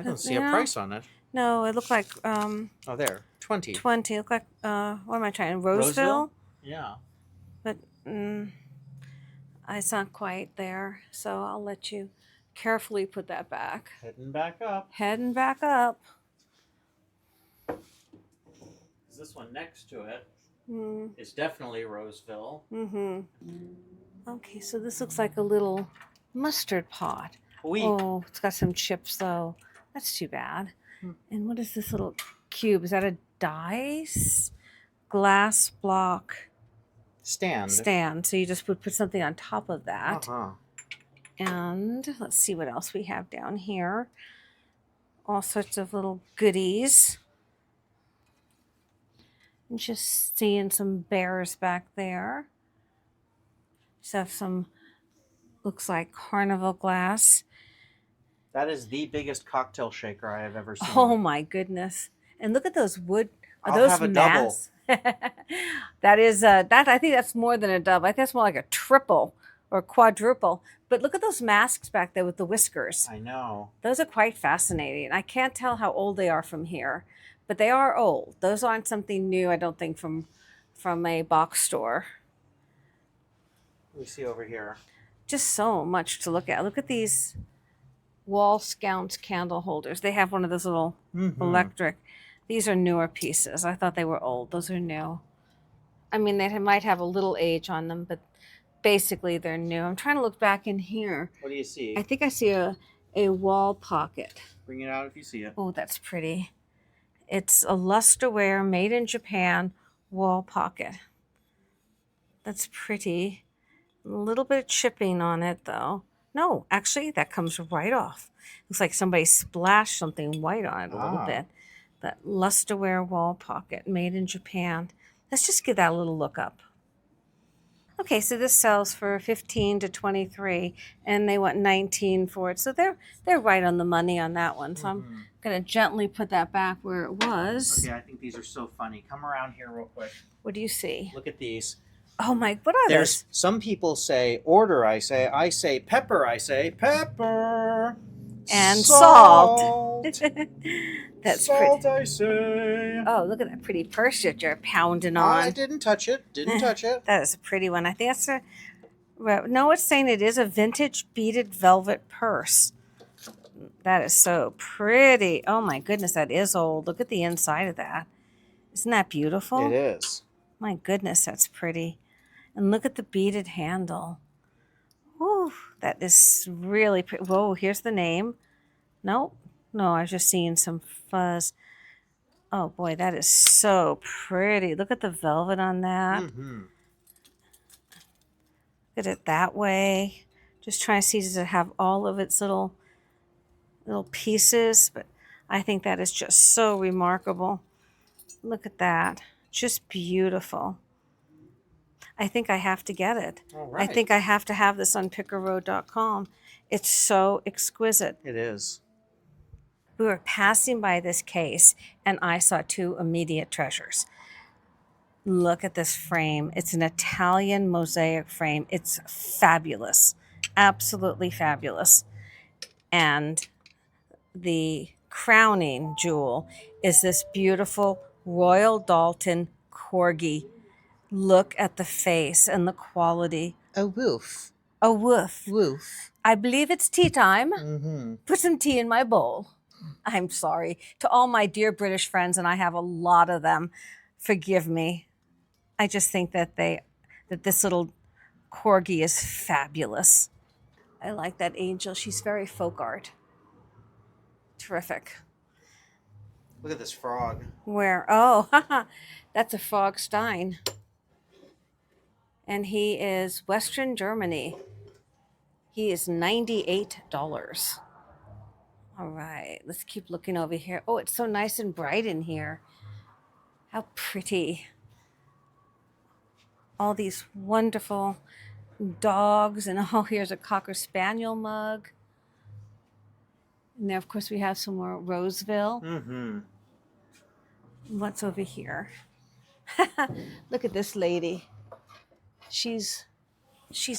Speaker 1: don't see a price on it.
Speaker 2: no, it looked like
Speaker 1: Oh, there. 20.
Speaker 2: 20. It looked like what am I trying? Roseville?
Speaker 1: Yeah.
Speaker 2: But it's not quite there. So I'll let you carefully put that back.
Speaker 1: Heading back up.
Speaker 2: Heading back up.
Speaker 1: This one next to it
Speaker 2: Mm.
Speaker 1: is definitely Roseville.
Speaker 2: Mm-hmm. Okay, so this looks like a little mustard pot.
Speaker 1: Wheat.
Speaker 2: Oh, it's got some chips though. That's too bad. And what is this little cube? Is that a dice? Glass block stand. So you just would put something on top of that.
Speaker 1: Uh-huh.
Speaker 2: And let's see what else we have down here. All sorts of little goodies. I'm just seeing some bears back there. Just have some, looks like carnival glass.
Speaker 1: That is the biggest cocktail shaker I have ever seen.
Speaker 2: Oh my goodness. And look at those wood, are
Speaker 1: I'll
Speaker 2: those
Speaker 1: have a
Speaker 2: masks? That is, that I think that's more than a double. I think that's more like a triple or quadruple. But look at those masks back there with the whiskers.
Speaker 1: I know.
Speaker 2: Those are quite fascinating. I can't tell how old they are from here, but they are old. Those aren't something new, I don't think, from a box store.
Speaker 1: What do we see over here?
Speaker 2: Just so much to look at. Look at these wall scounts candle holders. They have one of those little electric. These are newer pieces. I thought they were old. Those are new. I mean, they might have a little age on them, but basically they're new. I'm trying to look back in here.
Speaker 1: What do you see?
Speaker 2: I think I see a wall pocket.
Speaker 1: Bring it out if you see it.
Speaker 2: Oh, that's pretty. It's a lusterware made in Japan wall pocket. That's pretty. A little bit of chipping on it though. No, actually that comes right off. Looks like somebody splashed something white on it a little bit. That lusterware wall pocket made in Japan. Let's just give that a little look up. Okay, so this sells for 15 to 23 and they want 19 for it. So they're right on the money on that one. So I'm going to gently put that back where it was.
Speaker 1: Okay, I think these are so funny. Come around here real quick.
Speaker 2: What do you see?
Speaker 1: Look at these.
Speaker 2: Oh my, what are
Speaker 1: There's
Speaker 2: those?
Speaker 1: some people say order, I say pepper, I say pepper.
Speaker 2: And salt. That's
Speaker 1: salt,
Speaker 2: pretty.
Speaker 1: I say.
Speaker 2: Oh, look at that pretty purse that you're pounding
Speaker 1: I
Speaker 2: on.
Speaker 1: didn't touch it. Didn't touch it.
Speaker 2: That is a pretty one. I think that's a, well, no, it's saying it is a vintage beaded velvet purse. That is so pretty. Oh my goodness, that is old. Look at the inside of that. Isn't that beautiful?
Speaker 1: It is.
Speaker 2: My goodness, that's pretty. And look at the beaded handle. Whew, that is really pretty. Whoa, here's the name. Nope. No, I was just seeing some fuzz. Oh boy, that is so pretty. Look at the velvet on that. Look at it that way. Just trying to see, does it have all of its little pieces? But I think that is just so remarkable. Look at that. Just beautiful. I think I have to get it.
Speaker 1: All right.
Speaker 2: I think I have to have this on pickerroad.com. It's so exquisite.
Speaker 1: It is.
Speaker 2: We were passing by this case and I saw two immediate treasures. Look at this frame. It's an Italian mosaic frame. It's fabulous. Absolutely fabulous. And the crowning jewel is this beautiful Royal Dalton corgi. Look at the face and the quality.
Speaker 1: A woof.
Speaker 2: A woof.
Speaker 1: Woof.
Speaker 2: I believe it's tea time.
Speaker 1: Mm-hmm.
Speaker 2: Put some tea in my bowl. I'm sorry. To all my dear British friends, and I have a lot of them, forgive me. I just think that this little corgi is fabulous. I like that angel. She's very folk art. Terrific.
Speaker 1: Look at this frog.
Speaker 2: Where? Oh, that's a frog Stein. And he is Western Germany. He is $98. All right, let's keep looking over here. Oh, it's so nice and bright in here. How pretty. All these wonderful dogs. And oh, here's a Cocker Spaniel mug. And there, of course, we have some more Roseville.
Speaker 1: Mm-hmm.
Speaker 2: What's over here? Look at this lady. She's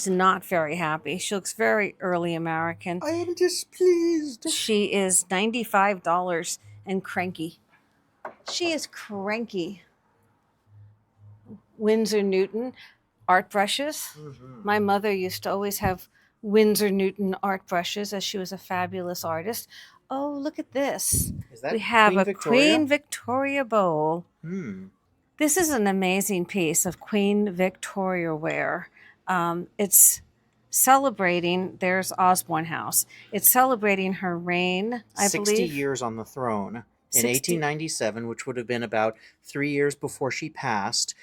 Speaker 2: not very happy. She looks very early American.
Speaker 1: I am displeased.
Speaker 2: She is $95 and cranky. She is cranky. Windsor Newton art brushes.
Speaker 1: Mm-hmm.
Speaker 2: My mother used to always have Windsor Newton art brushes as she was a fabulous artist. Oh, look at this.
Speaker 1: Is that
Speaker 2: We have
Speaker 1: Queen
Speaker 2: a
Speaker 1: Victoria?
Speaker 2: Queen Victoria bowl.
Speaker 1: Hmm.
Speaker 2: This is an amazing piece of Queen Victoria ware. It's celebrating, there's Osborne House. It's celebrating her reign, I
Speaker 1: 60
Speaker 2: believe.
Speaker 1: years on the throne. In
Speaker 2: 60
Speaker 1: 1897, which would have been about 3 years before she passed.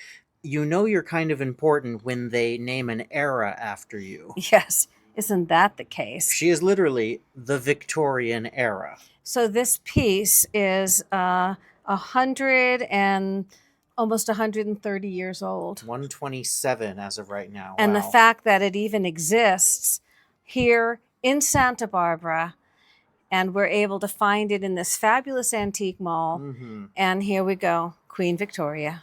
Speaker 1: You know you're kind of important when they name an era after you.
Speaker 2: Yes, isn't that the case?
Speaker 1: She is literally the Victorian era.
Speaker 2: So this piece is 100 and almost 130 years old.
Speaker 1: 127 as of right now.
Speaker 2: And the
Speaker 1: Wow.
Speaker 2: fact that it even exists here in Santa Barbara, and we're able to find it in this fabulous antique mall.
Speaker 1: Mm-hmm.
Speaker 2: And here we go, Queen Victoria.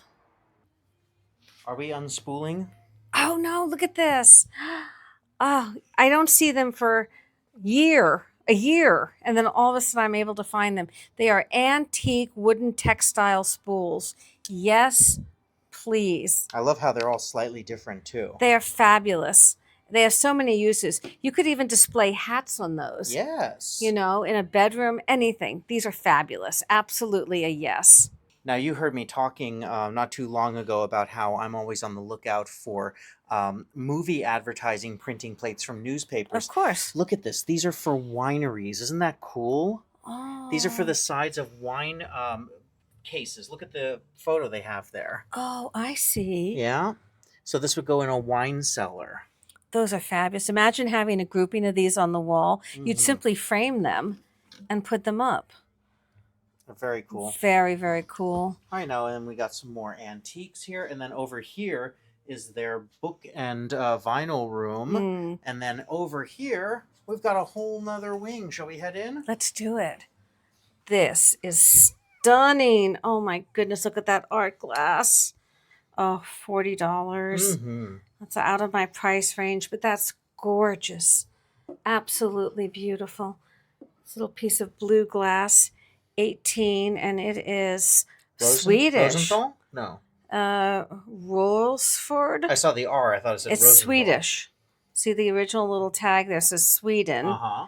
Speaker 1: Are we unspooling?
Speaker 2: Oh no, look at this. Oh, I don't see them for a year, and then all of a sudden I'm able to find them. They are antique wooden textile spools. Yes, please.
Speaker 1: I love how they're all slightly different too.
Speaker 2: They are fabulous. They have so many uses. You could even display hats on those.
Speaker 1: Yes.
Speaker 2: You know, in a bedroom, anything. These are fabulous. Absolutely a yes.
Speaker 1: Now, you heard me talking not too long ago about how I'm always on the lookout for movie advertising printing plates from newspapers.
Speaker 2: Of course.
Speaker 1: Look at this. These are for wineries. Isn't that cool?
Speaker 2: Oh.
Speaker 1: These are for the sides of wine cases. Look at the photo they have there.
Speaker 2: Oh, I see.
Speaker 1: Yeah. So this would go in a wine cellar.
Speaker 2: Those are fabulous. Imagine having a grouping of these on the wall. You'd
Speaker 1: Mhm.
Speaker 2: simply frame them and put them up.
Speaker 1: Very cool.
Speaker 2: Very, very cool.
Speaker 1: I know, and we got some more antiques here. And then over here is their book and vinyl room.
Speaker 2: Mm,
Speaker 1: And then over here, we've got a whole nother wing. Shall we head in?
Speaker 2: let's do it. This is stunning. Oh my goodness, look at that art glass. Oh, $40.
Speaker 1: Mm-hmm.
Speaker 2: That's out of my price range, but that's gorgeous. Absolutely beautiful. This little piece of blue glass, 18, and it is Swedish.
Speaker 1: Rosenthal? No.
Speaker 2: Rolsford.
Speaker 1: I saw the R. I thought it said
Speaker 2: It's
Speaker 1: Rosenthal.
Speaker 2: Swedish. See the original little tag there says Sweden.
Speaker 1: Uh-huh.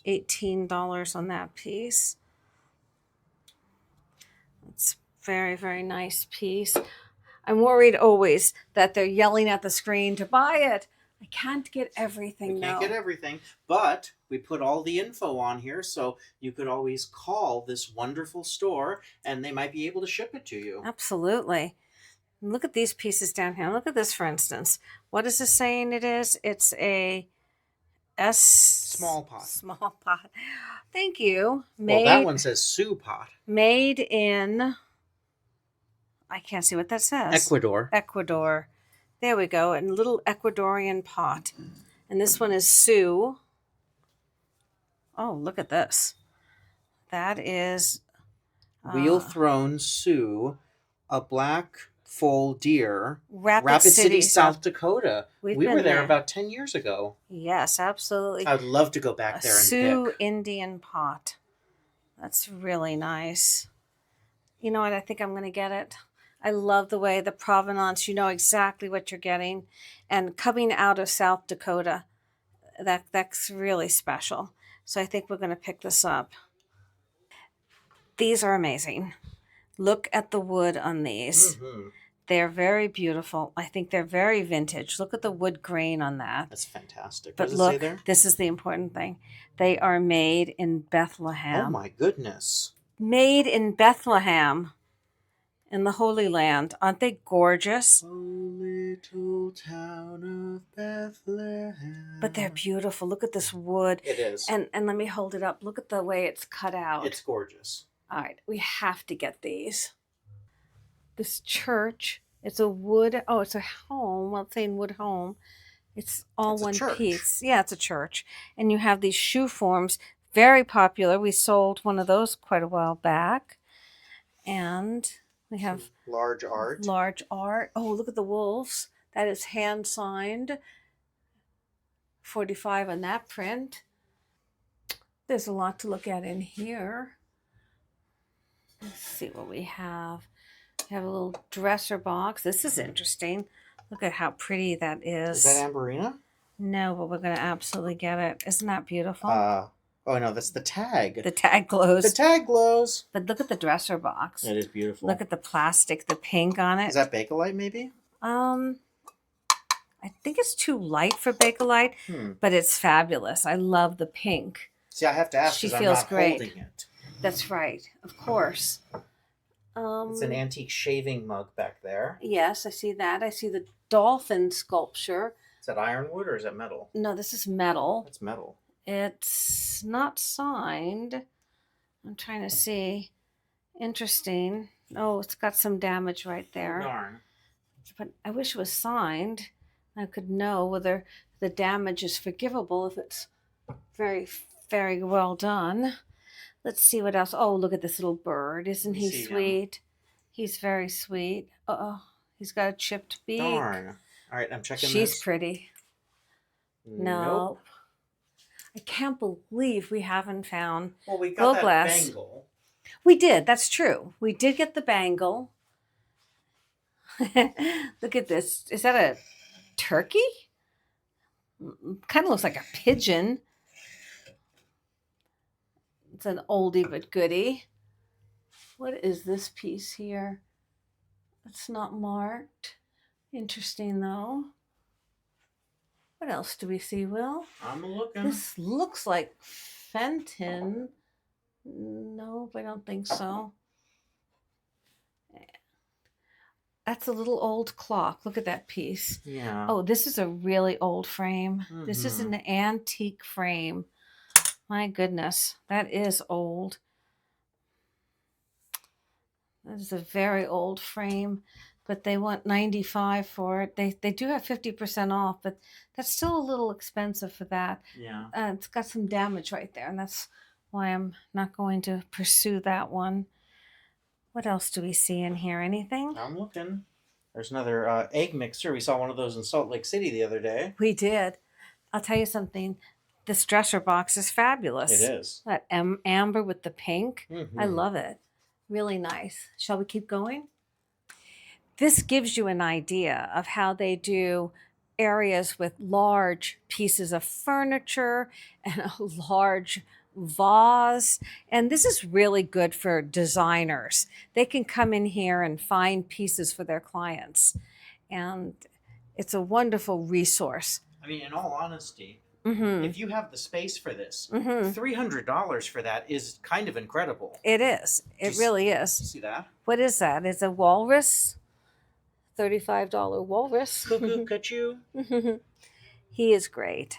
Speaker 2: $18 on that piece. It's very, very nice piece. I'm worried always that they're yelling at the screen to buy it. I can't get everything
Speaker 1: We
Speaker 2: now.
Speaker 1: can't get everything, but we put all the info on here, so you could always call this wonderful store, and they might be able to ship it to you.
Speaker 2: Absolutely. Look at these pieces down here. Look at this, for instance. What is this saying it is? It's a
Speaker 1: Small pot.
Speaker 2: Small pot. Thank you.
Speaker 1: Well, that one says Sue pot.
Speaker 2: Made in, I can't see what that says.
Speaker 1: Ecuador.
Speaker 2: Ecuador. There we go. And a little Ecuadorian pot. And this one is Sue. Oh, look at this. That is
Speaker 1: Wheel Throne Sue, a black Full Deer,
Speaker 2: Rapid
Speaker 1: City, South Dakota.
Speaker 2: We've
Speaker 1: We
Speaker 2: been
Speaker 1: were there
Speaker 2: there.
Speaker 1: about 10 years ago.
Speaker 2: Yes, absolutely.
Speaker 1: I would love to go back
Speaker 2: A
Speaker 1: there and
Speaker 2: Sioux
Speaker 1: pick.
Speaker 2: Indian pot. That's really nice. You know what? I think I'm going to get it. I love the way the provenance, you know exactly what you're getting. And coming out of South Dakota, that's really special. So I think we're going to pick this up. These are amazing. Look at the wood on these.
Speaker 1: Mm-hmm.
Speaker 2: They're very beautiful. I think they're very vintage. Look at the wood grain on that.
Speaker 1: That's fantastic.
Speaker 2: But
Speaker 1: what does it say
Speaker 2: look,
Speaker 1: there?
Speaker 2: this is the important thing. They are made in Bethlehem.
Speaker 1: Oh my goodness.
Speaker 2: Made in Bethlehem, in the Holy Land. Aren't they gorgeous?
Speaker 1: Oh, little town of Bethlehem.
Speaker 2: But they're beautiful. Look at this wood.
Speaker 1: It is.
Speaker 2: And let me hold it up. Look at the way it's cut out.
Speaker 1: It's gorgeous.
Speaker 2: All right, we have to get these. This church, it's a wood, oh, it's a home. Well, it's saying wood home. It's all
Speaker 1: It's a
Speaker 2: one
Speaker 1: church.
Speaker 2: piece. Yeah, it's a church. And you have these shoe forms, very popular. We sold one of those quite a while back. And we have
Speaker 1: Large art.
Speaker 2: large art. Oh, look at the wolves. That is hand signed. 45 on that print. There's a lot to look at in here. Let's see what we have. We have a little dresser box. This is interesting. Look at how pretty that is.
Speaker 1: Is that Amberina?
Speaker 2: No, but we're going to absolutely get it. Isn't that beautiful?
Speaker 1: Oh no, that's the tag.
Speaker 2: The tag glows.
Speaker 1: The tag glows.
Speaker 2: But look at the dresser box.
Speaker 1: It is beautiful.
Speaker 2: Look at the plastic, the pink on it.
Speaker 1: Is that Bakelite maybe?
Speaker 2: I think it's too light for Bakelite, but it's fabulous. I love the pink.
Speaker 1: See, I have to ask
Speaker 2: She
Speaker 1: because I'm
Speaker 2: feels
Speaker 1: not
Speaker 2: great.
Speaker 1: holding it.
Speaker 2: That's right, of course.
Speaker 1: It's an antique shaving mug back there.
Speaker 2: Yes, I see that. I see the dolphin sculpture.
Speaker 1: Is that ironwood or is that metal?
Speaker 2: No, this is metal.
Speaker 1: It's metal.
Speaker 2: It's not signed. I'm trying to see. Interesting. Oh, it's got some damage right there.
Speaker 1: Darn.
Speaker 2: But I wish it was signed. I could know whether the damage is forgivable if it's very, very well done. Let's see what else. Oh, look at this little bird. Isn't he
Speaker 1: See him.
Speaker 2: sweet? He's very sweet. Uh-oh. He's got a chipped beak.
Speaker 1: Darn. All right, I'm checking
Speaker 2: She's
Speaker 1: this.
Speaker 2: pretty. No.
Speaker 1: Nope.
Speaker 2: I can't believe we haven't found.
Speaker 1: Well, we
Speaker 2: Gold
Speaker 1: got that
Speaker 2: glass.
Speaker 1: bangle.
Speaker 2: We did. That's true. We did get the bangle. Look at this. Is that a turkey? Kind of looks like a pigeon. It's an oldie but goodie. What is this piece here? It's not marked. Interesting though. What else do we see, Will?
Speaker 1: I'm looking.
Speaker 2: This looks like Fenton. Nope, I don't think so. That's a little old clock. Look at that piece.
Speaker 1: Yeah.
Speaker 2: Oh, this is a really old frame. This is
Speaker 1: Mhm.
Speaker 2: an antique frame. My goodness, that is old. That is a very old frame, but they want $95 for it. They do have 50% off, but that's still a little expensive for that.
Speaker 1: Yeah.
Speaker 2: It's got some damage right there, and that's why I'm not going to pursue that one. What else do we see in here? Anything?
Speaker 1: I'm looking. There's another egg mixer. We saw one of those in Salt Lake City the other day.
Speaker 2: We did. I'll tell you something. This dresser box is fabulous.
Speaker 1: It is.
Speaker 2: That amber with the pink. I
Speaker 1: Mhm.
Speaker 2: love it. Really nice. Shall we keep going? This gives you an idea of how they do areas with large pieces of furniture and a large vase. And this is really good for designers. They can come in here and find pieces for their clients. And it's a wonderful resource.
Speaker 1: I mean, in all honesty,
Speaker 2: Mm-hmm.
Speaker 1: if you have the space for this,
Speaker 2: Mm-hmm.
Speaker 1: $300 for that is kind of incredible.
Speaker 2: It is. It
Speaker 1: Just-
Speaker 2: really
Speaker 1: You
Speaker 2: is.
Speaker 1: see that?
Speaker 2: What is that? It's a walrus. $35 walrus.
Speaker 1: Cuckoo, cuckoo.
Speaker 2: He is great.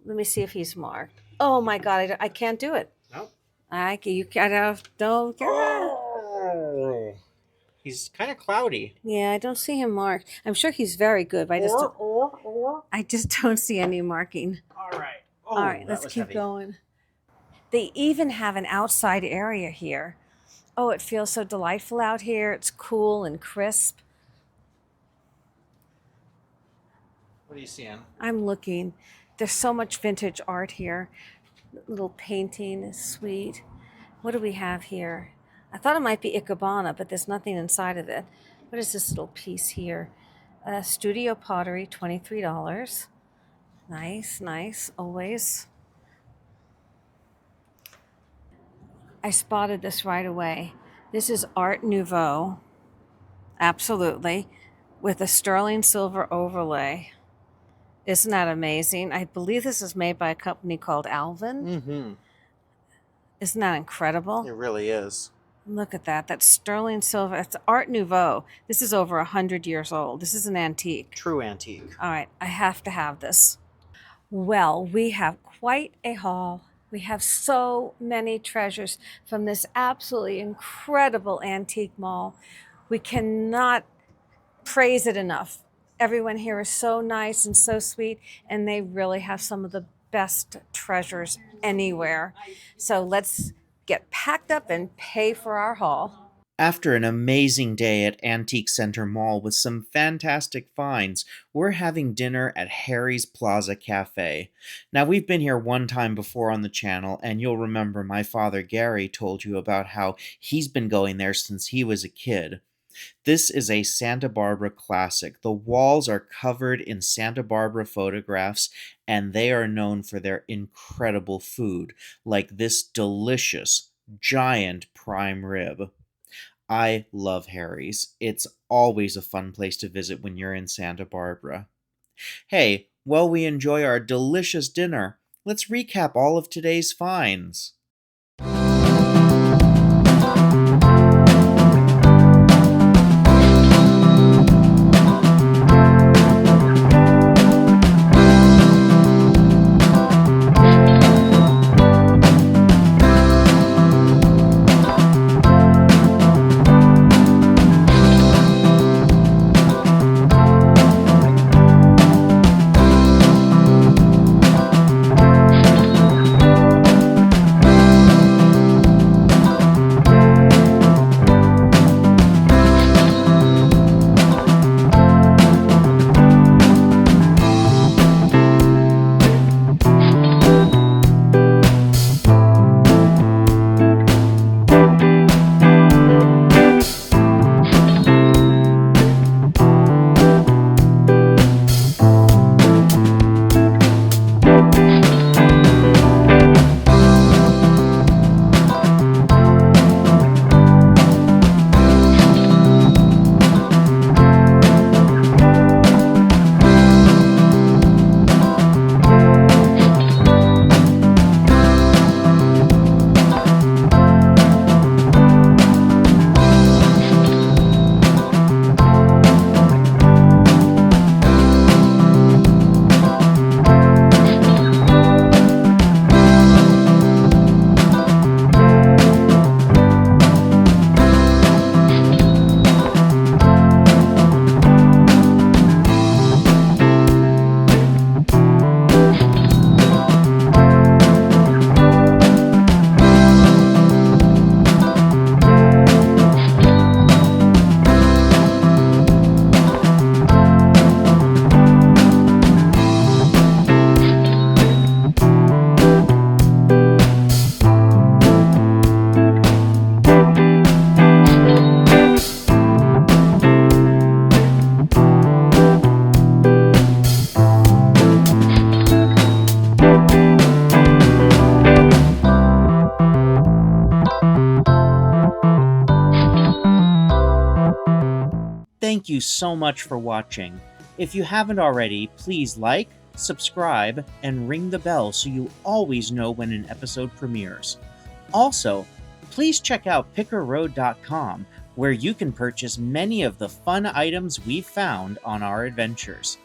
Speaker 2: Let me see if he's marked. Oh my God, I can't do it.
Speaker 1: Nope.
Speaker 2: You gotta, don't get it.
Speaker 1: Oh. He's kind of cloudy.
Speaker 2: Yeah, I don't see him marked. I'm sure he's very good, but I just don't see any marking.
Speaker 1: All right. Oh,
Speaker 2: All right,
Speaker 1: that
Speaker 2: let's
Speaker 1: was
Speaker 2: keep
Speaker 1: heavy.
Speaker 2: going. They even have an outside area here. Oh, it feels so delightful out here. It's cool and crisp.
Speaker 1: What are you seeing?
Speaker 2: I'm looking. There's so much vintage art here. Little painting is sweet. What do we have here? I thought it might be Ikebana, but there's nothing inside of it. What is this little piece here? Studio Pottery, $23. Nice, nice, always. I spotted this right away. This is Art Nouveau, absolutely, with a sterling silver overlay. Isn't that amazing? I believe this is made by a company called Alvin.
Speaker 1: Mm-hmm.
Speaker 2: Isn't that incredible?
Speaker 1: It really is.
Speaker 2: Look at that. That's sterling silver. It's Art Nouveau. This is over 100 years old. This is an antique.
Speaker 1: True antique.
Speaker 2: All right, I have to have this. Well, we have quite a haul. We have so many treasures from this absolutely incredible antique mall. We cannot praise it enough. Everyone here is so nice and so sweet, and they really have some of the best treasures anywhere. So let's get packed up and pay for our haul.
Speaker 1: After an amazing day at Antique Center Mall with some fantastic finds, we're having dinner at Harry's Plaza Cafe. Now, we've been here one time before on the channel, and you'll remember my father Gary told you about how he's been going there since he was a kid. This is a Santa Barbara classic. The walls are covered in Santa Barbara photographs, and they are known for their incredible food, like this delicious, giant prime rib. I love Harry's. It's always a fun place to visit when you're in Santa Barbara. Hey, while we enjoy our delicious dinner, let's recap all of today's finds. Thank you so much for watching. If you haven't already, please like, subscribe, and ring the bell so you always know when an episode premieres. Also, please check out pickerroad.com, where you can purchase many of the fun items we've found on our adventures.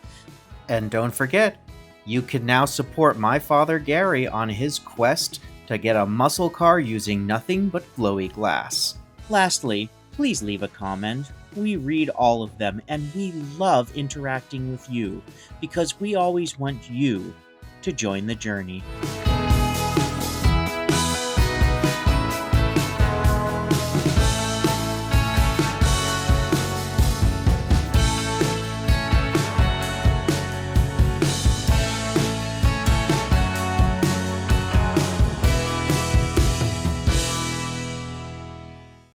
Speaker 1: And don't forget, you can now support my father Gary on his quest to get a muscle car using nothing but flowy glass. Lastly, please leave a comment. We read all of them, and we love interacting with you, because we always want you to join the journey.